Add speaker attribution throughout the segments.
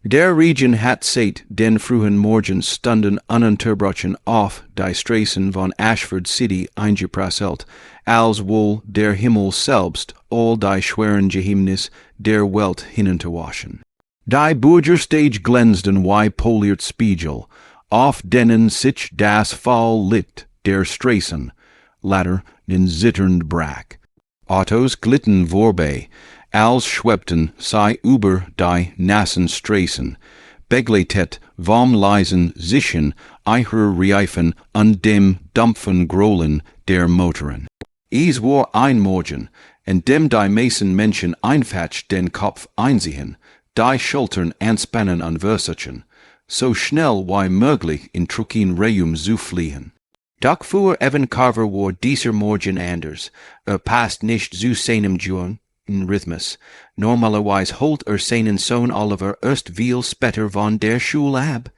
Speaker 1: Der Region hat seit den frühen Morgen stunden ununterbrochen auf die Straßen von Ashford City eingeprasselt, als wohl der Himmel selbst all die schweren Geheimnis der Welt hinunterwaschen. Die Bürgerstage glänzten wie poliert Spiegel, auf denen sich das Fall Licht der Straßen, later den zitternd brach. Autos glitten vorbei, als schwebten sie über die nassen Straßen, begleitet vom leisen Zischen ihrer Reifen an dem dumpfen Grollen der Motoren. Es war ein Morgen, in dem die meisten Menschen einfach den Kopf einsehen, die Schultern anspannen und versuchen, so schnell wie möglich in trucken Reum zu fliehen. Doch für Evan Carver war dieser Morgen anders. Passt nicht zu seinem Journ in Rhythmus. Normalerweise holt seinen Sohn Oliver erst viel später von der Schule ab.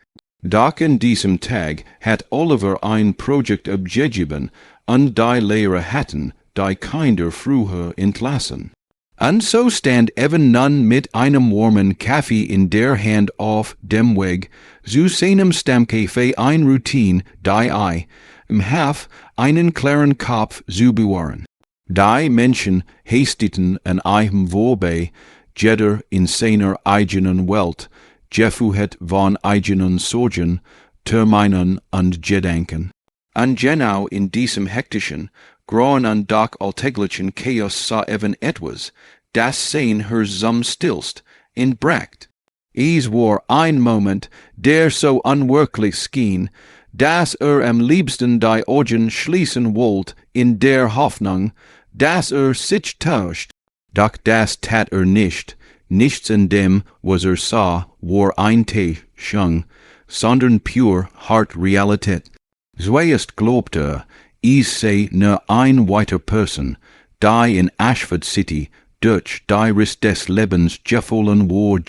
Speaker 1: Doch in diesem Tag hat Oliver ein Projekt abgegeben, und die Lehrer hatten die Kinder früher entlassen. Und so stand Evan nun mit einem warmen Kaffee in der Hand auf dem Weg zu seinem Stammcafé ein Routine, die im Haf einen klaren Kopf zu bewahren. Die Menschen hasteten an ihm vorbei, jeder in seiner eigenen Welt, geführt von eigenen Sorgen, Terminen und Gedanken. Und genau in diesem hektischen, grauen und doch alltäglichen Chaos sah Evan etwas, das sein Herz zum stillst entbracht. Es war ein Moment, der so unwirklich schien, dass am liebsten die Augen schließen wollte in der Hoffnung, dass sich täuscht. Doch das tat nicht. Nichts in dem, was sah, war ein Täuschung, sondern pure hart Realität. Zuerst glaubte es sei nur ein weiter Person, die in Ashford City durch die Riss des Lebens gefallen war,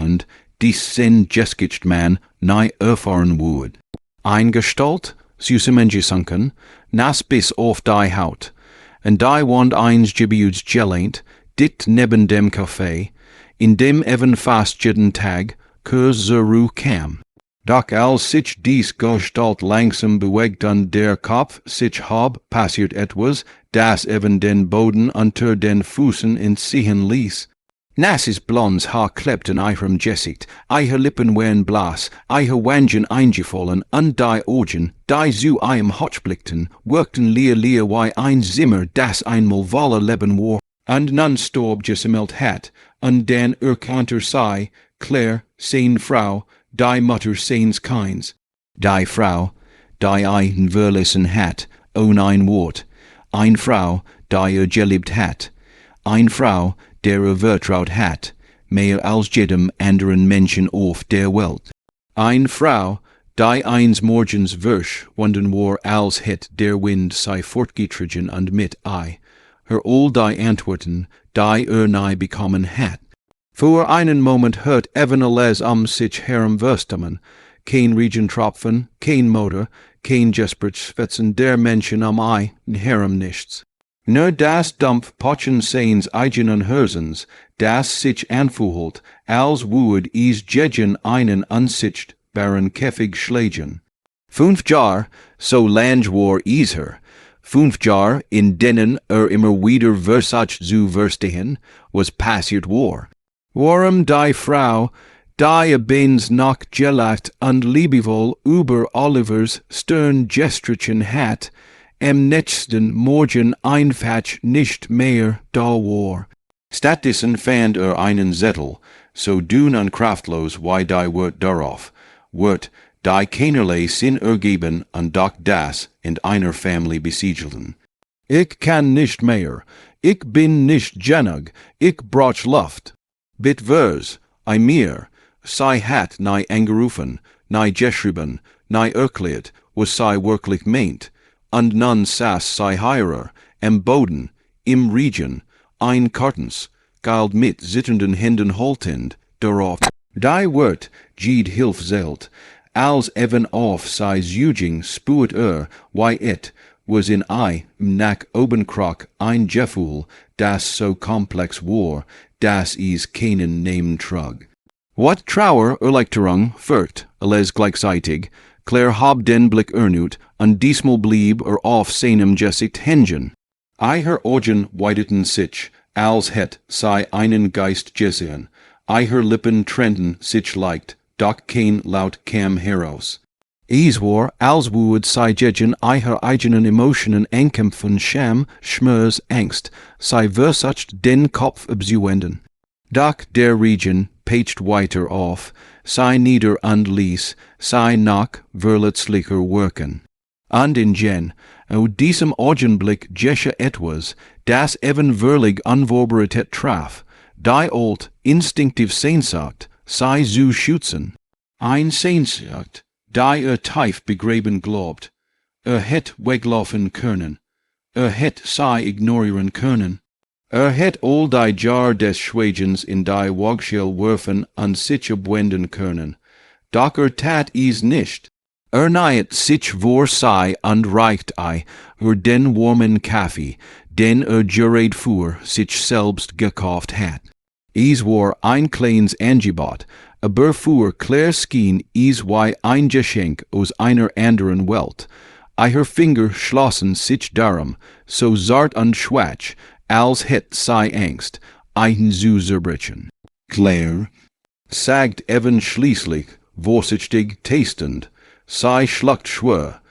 Speaker 1: und diesen geskicht man nie erfahren würde. Ein Gestalt, zusammengesunken, nass bis auf die Haut, und die Wand eins Gebäudes gelehnt, dicht neben dem Café, in dem Evan fast jeden Tag zur Ruhe kam. Doch als sich dies Gestalt langsam bewegt und der Kopf sich passiert etwas, das Evan den Boden unter den Füßen entziehen ließ. Nasses blondes Haar klebt in ihrem Gesicht, ihre Lippen waren blass, ihre Wangen eingefallen, und die Augen, die zu ihrem Hotch blickten, wirkten leer wie ein Zimmer, das einmal voller Leben war, und nun starb gesammelt hat, und dann erkannte sei, Claire, seine Frau, die Mutter seines Kinds. Die Frau, die verlassen hat, ohne ein Wort, eine Frau, die geliebt hat, eine Frau, der vertraut hat, mehr als jedem anderen Menschen auf der Welt. Eine Frau, die eines Morgens verschwunden war, als hätt der Wind sei fortgetrieben und mit her all die Antworten, die nie bekommen hat. Für einen Moment hört Evan alles sich herumwürsteln. Kein Regentropfen, kein Motor, kein Jespertschwitzen der Menschen herum nichts. Nur das Dampf Potschen seines eigenen Herzens, das sich anfühlt, als würde es gegen einen unsichtbaren Käfig schlägen. 5 Jahre, so lang war es her. 5 Jahre, in denen immer wieder versucht zu verstehen, was passiert war. Warum die Frau, die abends noch gelacht und liebevoll über Olivers Sterngestrchen hat, am nächsten Morgen einfach nicht mehr da war. Stattdessen fand einen Zettel, so dünn und kraftlos wie die Wort darauf, Wort, die keinerlei Sinn ergeben und doch das in einer Familie besiegelten. Ich kann nicht mehr, ich bin nicht genug, ich brauch Luft. Bitvers, mir, sei hat nie angerufen, nie geschrieben, nie erklärt, was sei wirklich meint, und nun saß sei heirer, am Boden, im Regen, ein Kartens, galt mit zitternden Händen haltend, darauf. Die Wort, Gid hilf zelt, als Evan auf sei Zuging spuet wie it, was in nach Obenkrock ein Gefühl, das so komplex war, dass es keinen Namen trug. Wat trouwer erleichterung furt, les gleichzeitig, Claire hob den Blick ernut, an diesmal blieb auf seinem Gesicht hängen. I her Augen weideten sich, als het sei einen Geist gesehen. I her Lippen trennten sich leicht, doch kein Laut kam heraus. Es war, als would sei gegen I her eigenen Emotionen enkämpfen Scham, Schmerz, Angst, sei versucht den Kopf abzuwenden. Doch der Regen pecht weiter auf, sei nieder und ließ, sei nach verletzlicher wirken. Und in Jen, diesem Augenblick geschah etwas, das Evan wirklich Unvorbereitet traf, die old, instinktiv Sehnsucht, sei zu schützen. Ein Sehnsucht, die tief begraben glaubt, het weglaufen können, het sei ignorieren können. Het all die Jar des Schweigens in die Waagschale werfen und sich abwenden können. Doch tat is nicht. Niet sich vor sei und reicht den warmen Kaffee, den gereed fuhr, sich selbst gekauft hat. Es war ein kleines Angebot, aber für Claire schien es wie ein Geschenk aus einer anderen Welt. Ihre Finger schlossen sich darum, so zart und schwach, als het sei Angst, ein zu zerbrechen. Claire, sagt Evan schließlich, vorsichtig tastend, sei schluckt schwer,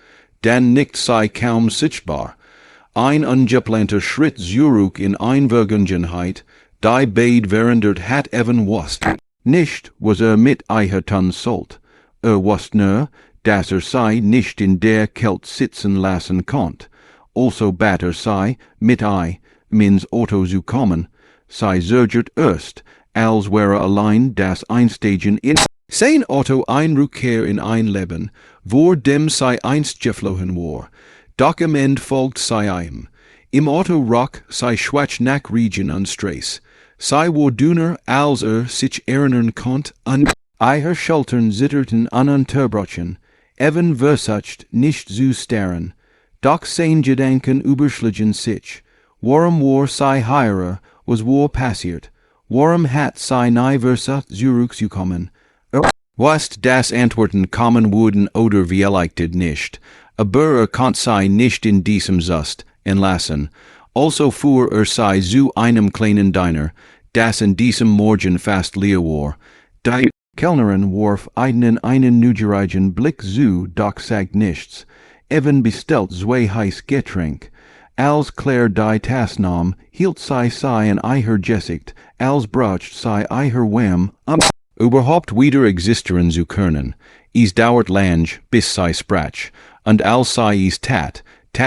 Speaker 1: dann nickt sei kaum sichtbar. Ein ungeplanter Schritt zurück in Einwirkungseinheit, die beid verandert hat Evan wusst. Nicht, was mit tun sollt. Wusst nur, dass sei nicht in der Kälte sitzen lassen konnt. Also bat sei, mit mins Auto zu kommen, sei zögert erst, als wäre allein das Einsteigen in sein Auto ein Rückkehr in ein Leben, wo dem sei einst geflohen war. Doch am Ende folgt sei ihm. Im Auto rock sei schwach nach Regen und Stress. Sei wo dünner, als sich erinnern konnt, und ihre Schultern zitterten ununterbrochen. Evan versucht nicht zu starren. Doch sein Gedanken überschlagen sich. Warum war sei heirer, was war passiert? Warum hat sei nie versucht zurückzukommen? Was das Antworten kommen würden oder vielleicht nicht, aber konnt sei nicht in diesem Zust entlassen. Also fuhr sei zu einem kleinen Diner, das in diesem Morgen fast leer war. Die Kellnerin warf einen neugierigen Blick zu, doch sagt nichts. Evan bestellt zwei heiß Getränk. Als Claire die Tasse nahm, hielt sei in ihr Gesicht, als bracht sei ihr Wham, überhaupt wieder existieren zu können. Es dauert lang, bis sei sprach, und als sei es tat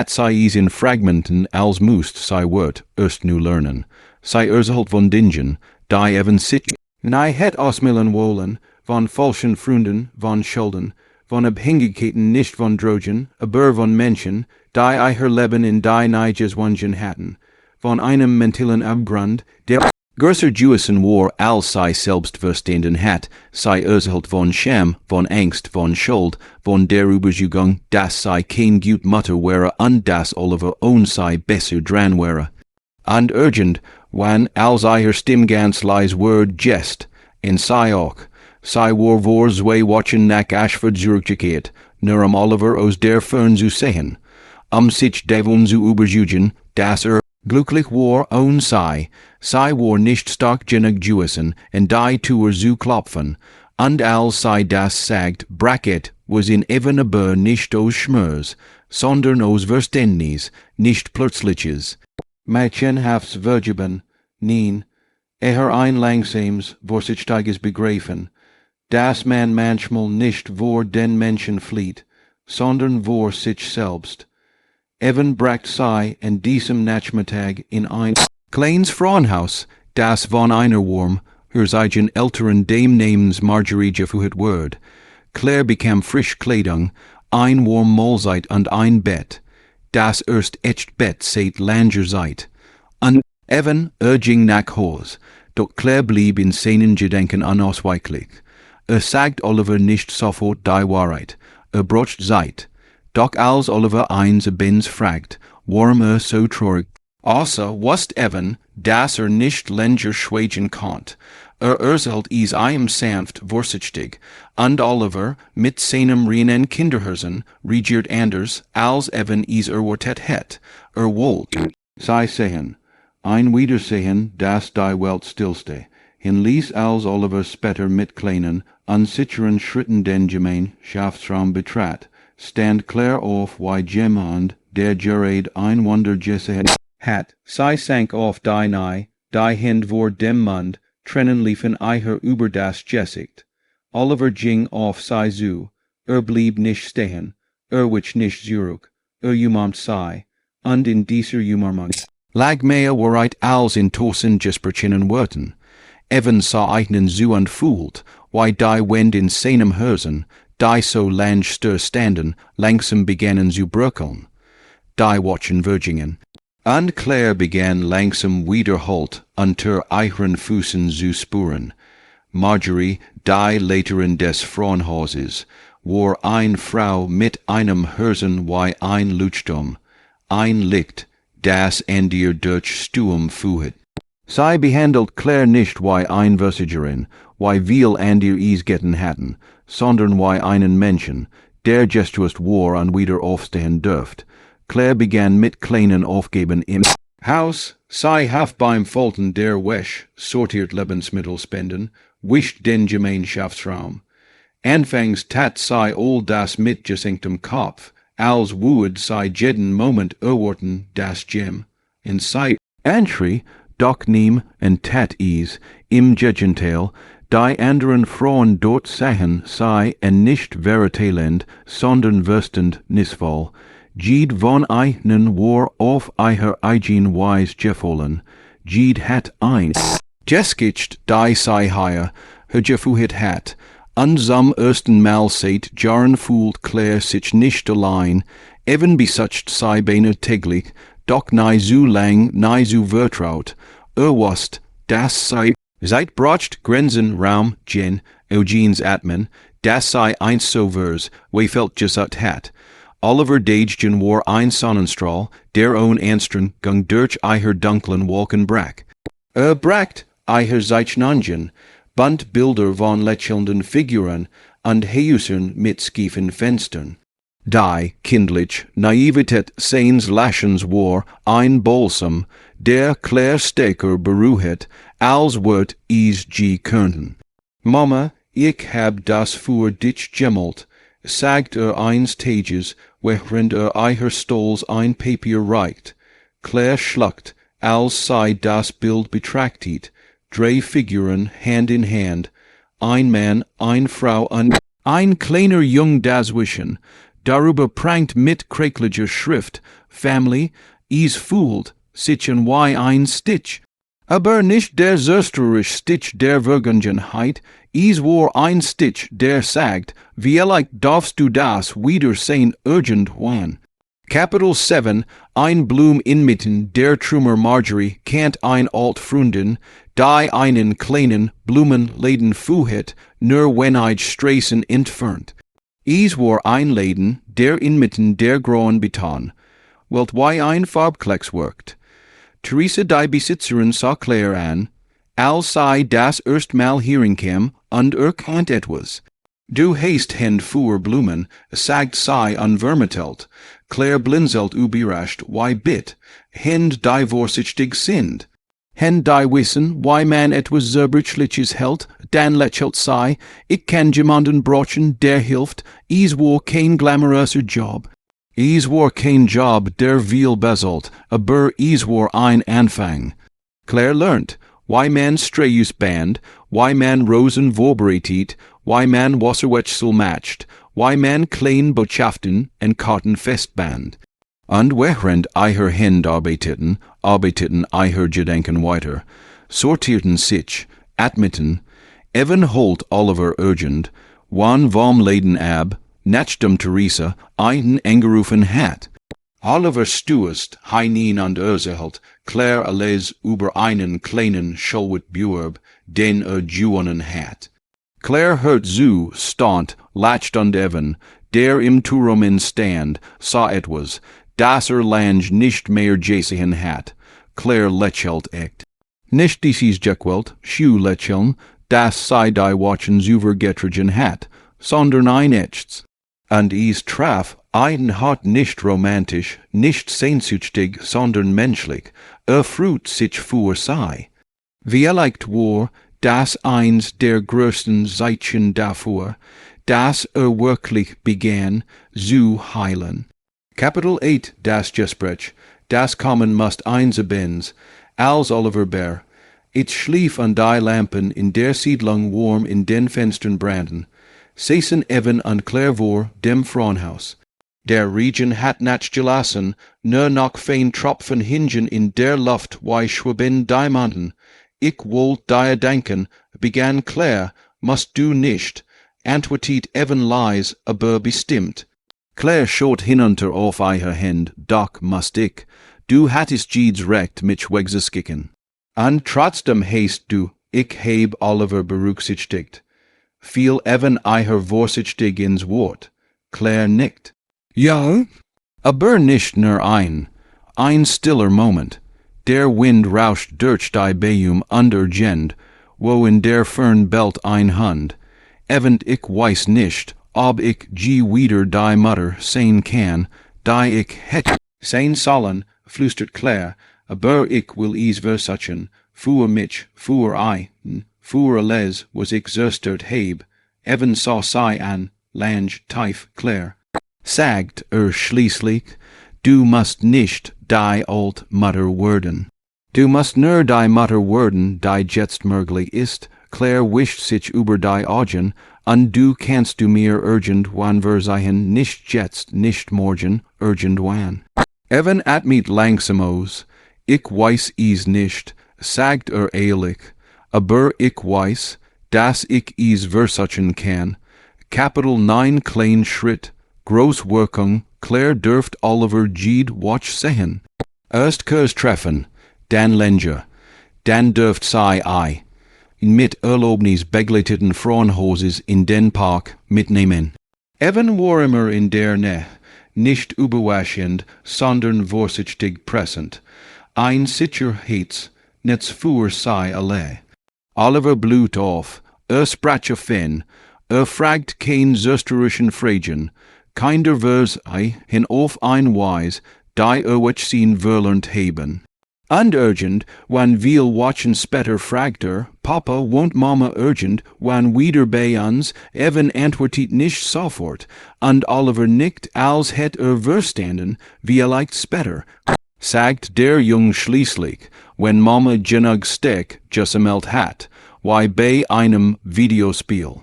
Speaker 1: sei es in Fragmenten, als müsst sei wird, erst nu lernen. Sei erzählt von Dingen, die Evan sich nie het ausmillen wollen, von falschen Freunden, von Schulden, von Abhängigkeiten nicht von Drogen, aber von Menschen, die ihr Leben in die nie gezwungen hatten, von einem mentalen Abgrund, der größer Juissen war, als sei selbst verstanden hat, sei erzählt von Scham, von Angst, von Schuld, von der Überzeugung, dass sei kein gut Mutter wäre und dass Oliver ohne sei besser dran wäre. Und urgent, wann als ihr Stimme ganz leise word jest, in sei auch, sei war vor zwei Wochen nach Ashford zurückgekehrt, nur Oliver aus der Fern zu sehen. Sich davon zu überzeugen, dass glücklich war ohne sei war nicht stark genug gewesen, in die Tür zu klopfen, und als sei das sagt, brach was in Evan aber nicht aus Schmerz, sondern aus Verständnis, nicht plötzliches. Mädchenhafts Vergeben, nein, ein langsames, vorsichtiges Begreifen, dass man manchmal nicht vor den Menschen flieht, sondern vor sich selbst. Evan bracht sei in diesem Nachmittag in ein kleines Frauenhaus, das von einer Wurm, hers eigen älteren Dame namens Marjorie geführt ward. Claire bekam frisch Kleidung, ein warm Mahlzeit und ein Bett. Das erst echt Bett seit langer Zeit. Und Evan ging nach Haus, doch Claire blieb in seinen Gedanken unausweichlich. Sagt Oliver nicht sofort die Wahrheit, brocht Zeit. Doch als Oliver eins Benz fragt, warum so traurig, außer wusst Evan, dass nicht länger schweigen konnt. Erzelt is I sanft vorsichtig, und Oliver, mit seinem reinen Kinderherzen, regiert anders, als Evan is wortet het, wolt. Sei sehen, ein Wiedersehen, das die Welt stillste. Hin ließ als Oliver spetter mit kleinen, unsicheren Schritten den gemein Schaftsraum betrat, stand klar auf wie jemand, der gerade ein Wunder gesehen hat. Sei sank auf die nahe, die Hand vor dem Mund, trennen liefen eiher über das Gesicht. Oliver ging auf sei zu, blieb nicht stehen, wich nicht zurück, umarmt sei, und in dieser Umarmung lag mehr wahrheit als in Tosen gesprochenen Worten. Evan sah einen zu und fühlt, wie die Wind in seinem Herzen, die so lang standen, langsam begannen zu bröckeln. Die watchen Virgingen. Und Claire begann langsam wiederholt unter ihren Füßen zu spüren. Marjorie, die Leiterin des Frauenhauses, war eine Frau mit einem Herzen wie ein Leuchtturm, ein Licht, das an ihr durch Sturm fuhrt. Sie behandelt Claire nicht wie ein Versicherin, wie viel an ihr is getten hatten, sondern wie einen Menschen, der gestuest war und wieder aufstehen dürft. Claire begann mit kleinen Aufgeben im Haus, sei half beim Folten der Wäsch, sortiert Lebensmittel spenden, wischt den Gemeinschaftsraum. Anfangs tat sei all das mit gesenktem Kopf, als would sei jeden Moment erwarten das Gem. In sei Antri, doch nehm en tat is, im Gegenteil, die anderen Frauen dort sahen sei en nicht veritelend, sondern wüstend nisvoll. Jed von einen war auf eiher eigen Weis gefohlen, jed hat ein geskicht die sei heier, gefuhit hat, und zum ersten Mal seit Jahren fühlt Claire sich nicht allein, even besucht sei beinahe täglich, doch nie so lang, nie so vertraut, wusst, dass sei seit brocht Grenzen Raum, gen, Eugenes Atmen, dass sei einst so vers, wie felt gesucht hat. Oliver Dagen war ein Sonnenstrahl, der own Anstren gung durch eiher dunklen Wolken brach. Bracht eiher Zeichnungen, bunt Bilder von lächelnden Figuren und Häusern mit schiefen Fenstern. Die, kindlich, Naivität seines Lächelns war ein Balsam, der Claire stärker beruhet, als wird is könnten. Mama, ich hab das für dich gemacht, sagt eines Tages, während eiher Stolz ein Papier reicht. Claire schluckt, als sei das Bild betrachtet, drei Figuren Hand in Hand, ein Mann, eine Frau und ein kleiner Jung dazwischen. Darüber prangt mit kräkliger Schrift, Family, is fühlt, sich wie ein Stitch. Aber nicht der sösterisch Stitch der Vergangenheit, is war ein Stitch, der sagt, vielleicht darfst du das wiedersehen irgendwann. Kapitel 7, ein Blum inmitten der Trümmer Marjorie kennt ein alt Freundin, die einen kleinen Blumenladen fuhet, nur wenige Straßen entfernt. Is war ein Laden, der inmitten der grauen Beton, welt wie ein Farbklecks wirkt. Theresa die Besitzerin sah Claire an, als sei das erstmal hearing kam und erkannt etwas. Du hast hen für Blumen, sagt sei unvermittelt. Claire blinzelt überrascht, wie bit, hen die vorsichtig sind. Hen die wissen, wie man etwas Zerbrüchliches hält, dann lächelt sei, ich kann jemanden brauchen, der hilft, is war kein glamouröser Job. Is war kein Job, der viel bezahlt, aber is war ein Anfang. Claire lernt, wie man Strejus band, wie man Rosen vorbereitet, wie man Wasserwechsel matcht, wie man klein Botschaften en Karten festband. Und während eiher Hände arbeiteten eiher Gedanken weiter, sortierten sich, atmeten, Evan holt Oliver urgent, wann vom Laden ab, nachdem Theresa einen angerufen hat. Oliver stuest, heinin und erzählt, Claire alles über einen kleinen Schulwit-Buerb, den gewonnen hat. Claire hört zu, staunt, lacht und Evan, der im Turm stand, sah etwas, das lang nicht mehr gesehen hat. Claire lächelt echt. Nicht dieses Jackwelt, Schuh lächeln, das sei die watchen zuver getrigen hat, sondern eines. Und is traf ein hat nicht romantisch, nicht sehnsüchtig, sondern menschlich, Fruit sich fuhr sei. Wie war, das eins der größten Zeichen dafür, dass wirklich begann zu heilen. Kapitel 8 das Gespräch, das kommen must einsebenz, als Oliver Bär. Ich schlief an die Lampen in der Siedlung warm in den Fenstern branden, saßen Evan und Claire vor dem Frauenhaus. Der Regen hat nachgelassen, nur noch fein Tropfen hingen in der Luft wie schweben Diamanten. Ich wollt dir denken, begann Claire, musst du nicht, antwortet Evan leise, aber bestimmt. Claire schaut hinunter auf ihre Hand, doch musst ich, du hattest jedes Recht, mich wegzuskicken. Und trotzdem hast du, ich heb Oliver berücksichtigt. Fiel Evan ihr vorsichtig ins Wort. Claire nickt. Ja? Aber nicht nur ein stiller Moment. Der Wind rauscht durch die Bayum untergend, wo in der Fern bellt ein Hund. Evan ich weiß nicht, ob ich je wieder die Mutter sehen kann, die ich hätte sein sollen, flüstert Claire, aber ich will es versuchen, für mich, für ein, für alles, was ich zerstört heb. Evan sah sie an, lang tief Claire. Sagt schließlich, du musst nicht die old Mutter werden. Du musst nur die Mutter werden, die jetzt möglich ist. Claire wischt sich über die Augen, und du kannst du mir irgendwann verzeihen, nicht jetzt, nicht morgen, irgendwann. Evan atmet langsam aus. Ich weiß es nicht, sagt ehrlich, aber ich weiß, dass ich es versuchen kann. Kapitel 9 klein Schritt. Großwirkung, Claire dürft Oliver jed watch sehen. Erst Kurs treffen, dann Lenja, dann dürft sei ei. Mit Erlaubnis begleiteten Frauenhauses in den Park mitnehmen. Evan war immer in der Nähe, nicht überraschend, sondern vorsichtig pressend. Ein Sicherheits, netz für sei alle. Oliver blut auf, sprache fin, fragt kein sösterischen Fragen, keiner vers hin auf ein Weis, die wat zien verlernt haben. Und urgent, wann wir watchen später fragt Papa won't Mama urgent, wann wieder bei uns, Evan antwortet nicht sofort, und Oliver nickt, als hätt verstanden, wie leicht später. Sagt der Jung schließlich, wenn Mama genug Steck gesammelt hat, wie bei einem Videospiel.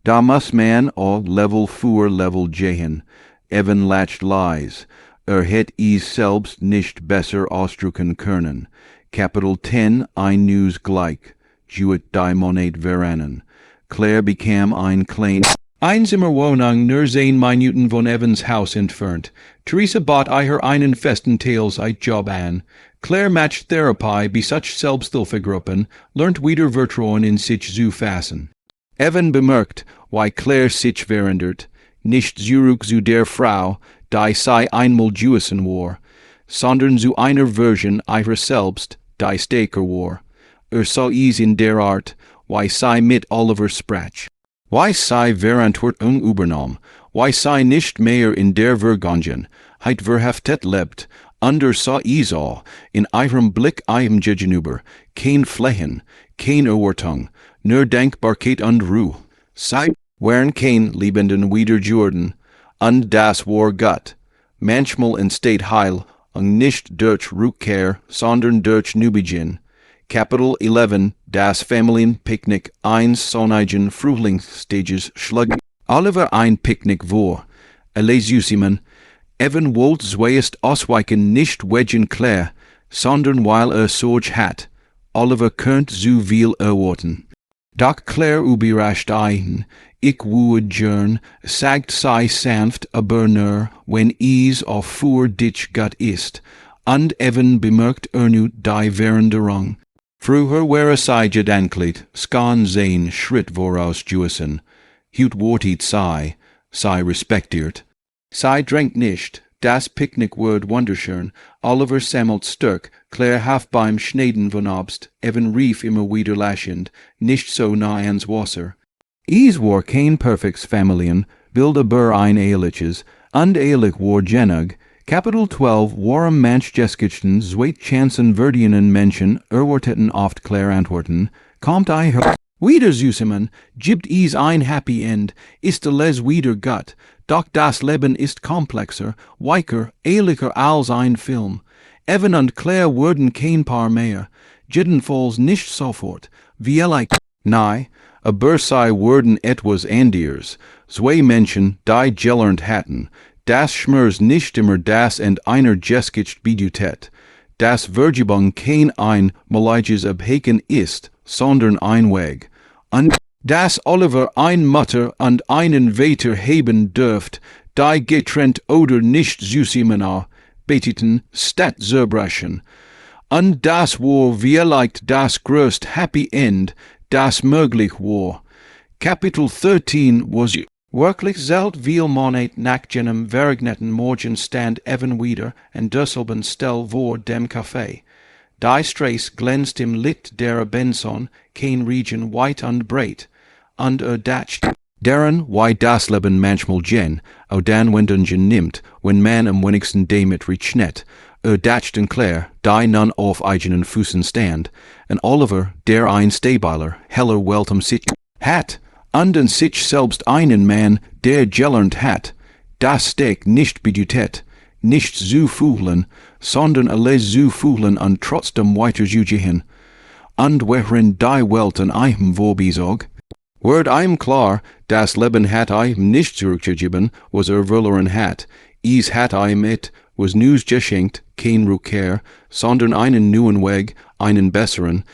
Speaker 1: Da muss man auch Level für Level gehen. Evan lacht leise. Het is selbst nicht besser ausdrücken können. Kapitel 10 ein News gleich. Juet die Monat veranen. Claire bekam ein klein Einzimmerwohnung nur 10 Minuten von Evans Haus entfernt. Theresa bot ihr einen festen Teilzeitjob an. Claire matcht Therapie bei such Selbsthilfegruppen, lernt wieder Vertrauen in sich zu fassen. Evan bemerkt, wie Claire sich verändert, nicht zurück zu der Frau, die sei einmal Jewison war, sondern zu einer Version ihrer selbst, die stärker war. Sah es in der Art, wie sei mit Oliver sprach. Wie sei Verantwortung übernommen, wie sei nicht mehr in der Vergangen, heit verhaftet lebt, sah es auch, in ihrem Blick ihm gegenüber, kein Flächen, kein Erwartung, nur Dankbarkeit und Ruhe. Sei waren kein Liebenden Wiederjorden, und das war Gott. Manchmal entsteht Heil, und nicht durch Rückkehr, sondern durch Neubeginn. Kapitel 11 das Familienpicknick eines sonnigen Frühlingstages schlug Oliver ein Picknick vor. Süßimen, Evan wollte zuerst ausweichen nicht wegen Claire, sondern weil Sorge hat. Oliver könnt zu viel erwarten. Doch Claire überrascht ihn. Ich würde gern, sagt sie sanft, aber nur, wenn es auch für dich Gott ist. Und Evan bemerkt erneut die Veränderung. Früher wäre sie gedanklich, skan sein Schritt voraus gewesen. Hut wortet sei respektiert. Sie drängt nicht, das Picknickword wunderschön, Oliver sammelt Stück, Claire half beim Schneiden von Obst, Evan rief immer wieder lachend, nicht so nah ans Wasser. Es war kein perfects Familien, bilde bur ein ehrliches, und ehrlich war genug. Kapitel 12 Warum manch Geschichten, zweite Chancen würdigen Menschen erwarteten oft Claire antworten, kommt ei her. Wieder Süßemann, gibt es ein Happy End, ist les wieder gut, doch das Leben ist komplexer, weicher, ehrlicher als ein Film. Evan und Claire wurden kein Paar mehr, jedenfalls nicht sofort, wie nein, aber sei wurden etwas anders, zwei Menschen, die gelernt hatten, das schmers nicht immer das und einer Geschichte bedutet, das Vergebung kein ein Malages abheken ist, sondern ein Weg. Und dass Oliver ein Mutter und einen Vater haben dürft, die getrennt oder nicht zusammen beteten, statt zerbrechen. Und das war vielleicht das größte Happy End, das möglich war. Kapitel 13 was wirklich zelt viel Monat nach jenem verregneten Morgen stand Evan wieder en derselben Stelle vor dem Café. Die Straße glänzt im Licht der Benson, kein Region weit und breit, und dacht, deren why das Leben manchmal gen, dann wenn nimmt, wenn man am wenigsten damit rechnet, dacht en Claire, die nun auf eigenen Füßen stand, en Oliver, der ein Stabiler, heller welcome sich hat, und en sich selbst einen Mann, der gelernt hat, das Steck nicht bedutet, nicht zu fühlen, sondern alles zu fühlen und trotzdem weiter zu gehen. Und während die Welt an einem vorbesog, wird einem klar, das Leben hat einem nicht zurückgegeben, was verloren hat. Es hat einem was News geschenkt, kein Rückkehr, sondern einen neuen Weg, einen besseren,